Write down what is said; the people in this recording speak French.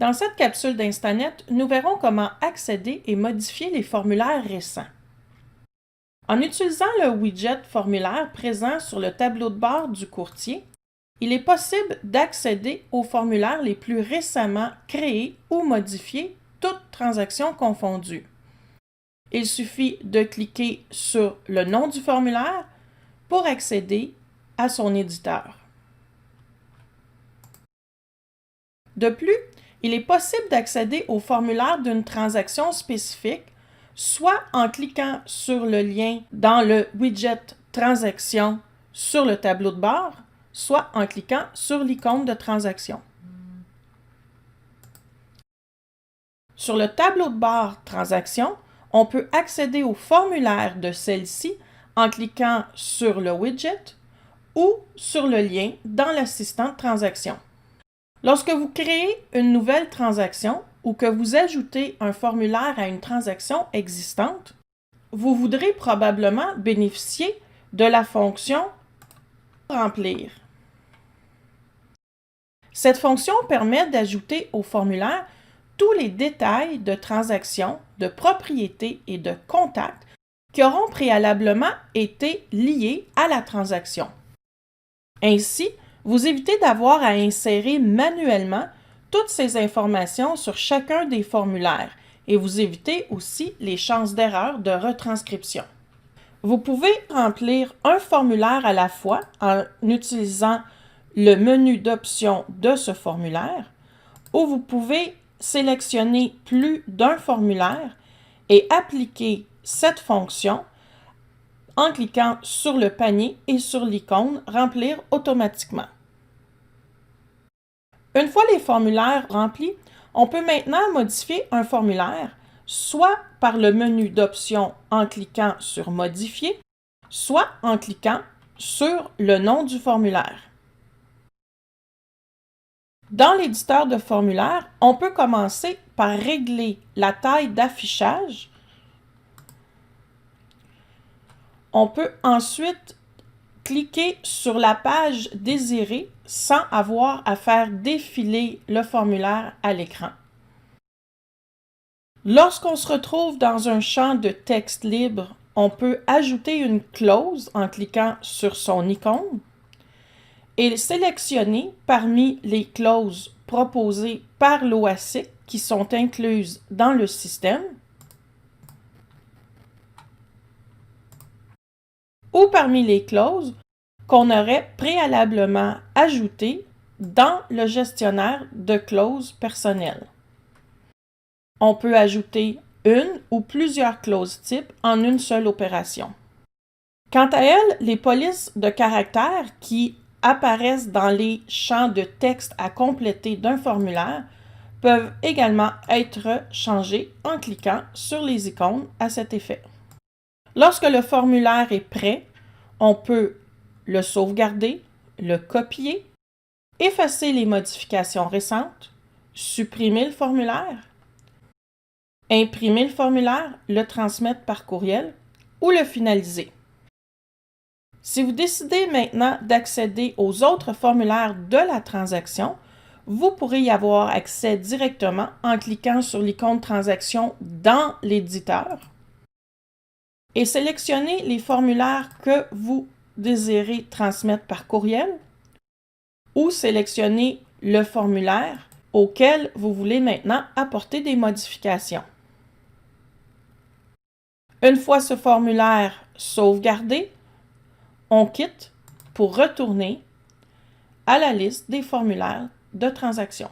Dans cette capsule d'Instanet, nous verrons comment accéder et modifier les formulaires récents. En utilisant le widget formulaire présent sur le tableau de bord du courtier, il est possible d'accéder aux formulaires les plus récemment créés ou modifiés, toutes transactions confondues. Il suffit de cliquer sur le nom du formulaire pour accéder à son éditeur. De plus, il est possible d'accéder au formulaire d'une transaction spécifique, soit en cliquant sur le lien dans le widget Transaction sur le tableau de bord, soit en cliquant sur l'icône de transaction. Sur le tableau de bord Transaction, on peut accéder au formulaire de celle-ci en cliquant sur le widget ou sur le lien dans l'assistant de transaction. Lorsque vous créez une nouvelle transaction ou que vous ajoutez un formulaire à une transaction existante, vous voudrez probablement bénéficier de la fonction « Remplir ». Cette fonction permet d'ajouter au formulaire tous les détails de transactions, de propriétés et de contacts qui auront préalablement été liés à la transaction. Ainsi, vous évitez d'avoir à insérer manuellement toutes ces informations sur chacun des formulaires et vous évitez aussi les chances d'erreur de retranscription. Vous pouvez remplir un formulaire à la fois en utilisant le menu d'options de ce formulaire ou vous pouvez sélectionner plus d'un formulaire et appliquer cette fonction en cliquant sur le panier et sur l'icône « Remplir automatiquement ». Une fois les formulaires remplis, on peut maintenant modifier un formulaire, soit par le menu d'options en cliquant sur « Modifier », soit en cliquant sur le nom du formulaire. Dans l'éditeur de formulaire, on peut commencer par régler la taille d'affichage. On peut ensuite cliquer sur la page désirée sans avoir à faire défiler le formulaire à l'écran. Lorsqu'on se retrouve dans un champ de texte libre, on peut ajouter une clause en cliquant sur son icône et sélectionner parmi les clauses proposées par l'OASIC qui sont incluses dans le système ou parmi les clauses qu'on aurait préalablement ajoutées dans le gestionnaire de clauses personnelles. On peut ajouter une ou plusieurs clauses types en une seule opération. Quant à elles, les polices de caractères qui apparaissent dans les champs de texte à compléter d'un formulaire peuvent également être changées en cliquant sur les icônes à cet effet. Lorsque le formulaire est prêt, on peut le sauvegarder, le copier, effacer les modifications récentes, supprimer le formulaire, imprimer le formulaire, le transmettre par courriel ou le finaliser. Si vous décidez maintenant d'accéder aux autres formulaires de la transaction, vous pourrez y avoir accès directement en cliquant sur l'icône Transaction dans l'éditeur et sélectionner les formulaires que vous désirez transmettre par courriel ou sélectionner le formulaire auquel vous voulez maintenant apporter des modifications. Une fois ce formulaire sauvegardé, on quitte pour retourner à la liste des formulaires de transaction.